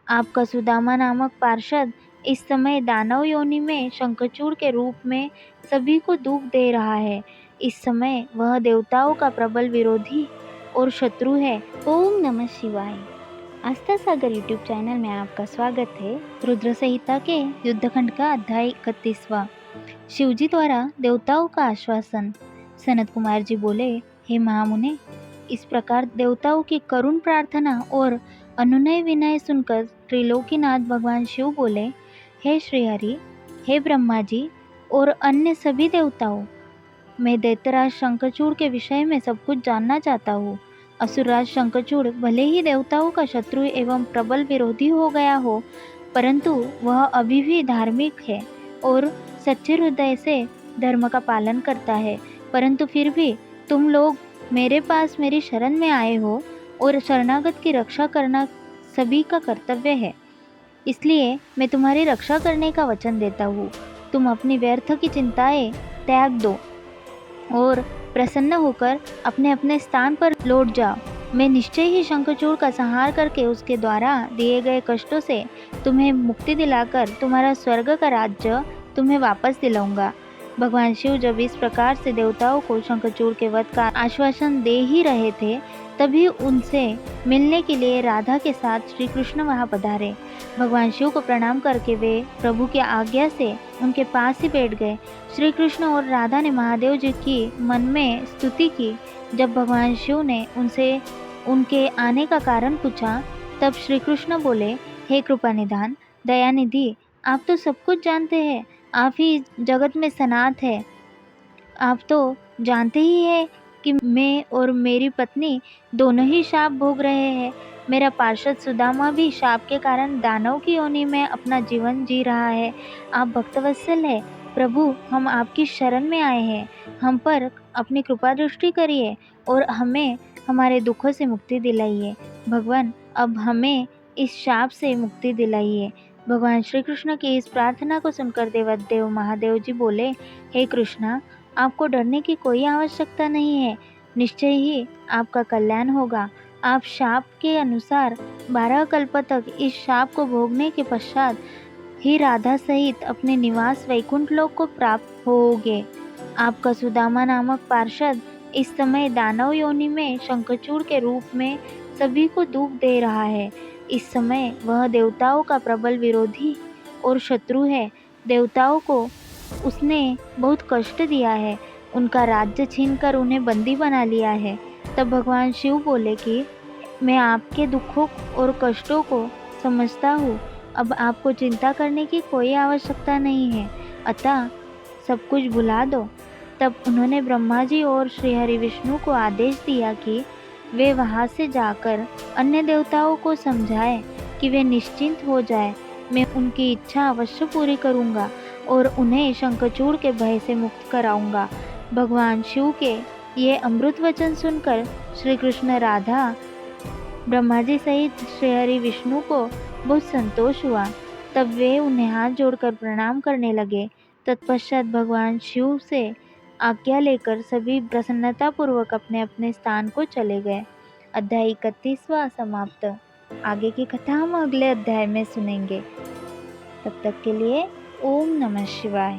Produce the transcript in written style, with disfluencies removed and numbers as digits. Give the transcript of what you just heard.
आपका सुदामा नामक पार्षद इस समय दानव योनि में शंखचूड़ के रूप में सभी को दुख दे रहा है। इस समय वह देवताओं का प्रबल विरोधी और शत्रु है। ओम नमः शिवाय। आस्था सागर यूट्यूब चैनल में आपका स्वागत है। रुद्र संहिता के युद्धखंड का अध्याय 31वां। शिवजी द्वारा देवताओं का आश्वासन। सनत कुमार जी बोले, हे महामुने, इस प्रकार देवताओं की करुण प्रार्थना और अनुनय विनय सुनकर त्रिलोकीनाथ भगवान शिव बोले, हे श्रीहरि, हे ब्रह्मा जी और अन्य सभी देवताओं, मैं दैत्यराज शंखचूड़ के विषय में सब कुछ जानना चाहता हूँ। असुरराज शंखचूड़ भले ही देवताओं का शत्रु एवं प्रबल विरोधी हो गया हो, परंतु वह अभी भी धार्मिक है और सच्चे हृदय से धर्म का पालन करता है। परंतु फिर भी तुम लोग मेरे पास मेरी शरण में आए हो और शरणागत की रक्षा करना सभी का कर्तव्य है, इसलिए मैं तुम्हारी रक्षा करने का वचन देता हूँ। तुम अपनी व्यर्थ की चिंताएं त्याग दो और प्रसन्न होकर अपने अपने स्थान पर लौट जाओ। मैं निश्चय ही शंखचूड़ का संहार करके उसके द्वारा दिए गए कष्टों से तुम्हें मुक्ति दिलाकर तुम्हारा स्वर्ग का राज्य तुम्हें वापस दिलाऊंगा। भगवान शिव जब इस प्रकार से देवताओं को शंखचूड़ के वध का आश्वासन दे ही रहे थे, तभी उनसे मिलने के लिए राधा के साथ श्री कृष्ण वहाँ पधारे। भगवान शिव को प्रणाम करके वे प्रभु की आज्ञा से उनके पास ही बैठ गए। श्री कृष्ण और राधा ने महादेव जी की मन में स्तुति की। जब भगवान शिव ने उनसे उनके आने का कारण पूछा, तब श्री कृष्ण बोले, हे कृपा निधान दयानिधि, आप तो सब कुछ जानते हैं, आप ही जगत में सनाथ है। आप तो जानते ही हैं कि मैं और मेरी पत्नी दोनों ही शाप भोग रहे हैं। मेरा पार्षद सुदामा भी शाप के कारण दानव की योनि में अपना जीवन जी रहा है। आप भक्तवत्सल है प्रभु, हम आपकी शरण में आए हैं। हम पर अपनी कृपा दृष्टि करिए और हमें हमारे दुखों से मुक्ति दिलाइए। भगवान, अब हमें इस शाप से मुक्ति दिलाइए। भगवान श्री कृष्ण की इस प्रार्थना को सुनकर देवदेव महादेव जी बोले, हे कृष्णा, आपको डरने की कोई आवश्यकता नहीं है। निश्चय ही आपका कल्याण होगा। आप शाप के अनुसार 12 कल्प तक इस शाप को भोगने के पश्चात ही राधा सहित अपने निवास वैकुंठ लोक को प्राप्त होोगे। आपका सुदामा नामक पार्षद इस समय दानव योनि में शंखचूड़ के रूप में सभी को दुख दे रहा है। इस समय वह देवताओं का प्रबल विरोधी और शत्रु है। देवताओं को उसने बहुत कष्ट दिया है, उनका राज्य छीनकर उन्हें बंदी बना लिया है। तब भगवान शिव बोले कि मैं आपके दुखों और कष्टों को समझता हूँ, अब आपको चिंता करने की कोई आवश्यकता नहीं है, अतः सब कुछ भुला दो। तब उन्होंने ब्रह्मा जी और श्रीहरि विष्णु को आदेश दिया कि वे वहाँ से जाकर अन्य देवताओं को समझाएं कि वे निश्चिंत हो जाए। मैं उनकी इच्छा अवश्य पूरी करूँगा और उन्हें शंखचूड़ के भय से मुक्त कराऊंगा। भगवान शिव के ये अमृत वचन सुनकर श्री कृष्ण, राधा, ब्रह्मा जी सहित श्रीहरि विष्णु को बहुत संतोष हुआ। तब वे उन्हें हाथ जोड़कर प्रणाम करने लगे। तत्पश्चात भगवान शिव से आज्ञा लेकर सभी प्रसन्नतापूर्वक अपने अपने स्थान को चले गए। अध्याय 31वां समाप्त। आगे की कथा हम अगले अध्याय में सुनेंगे। तब तक के लिए ओम नमः शिवाय।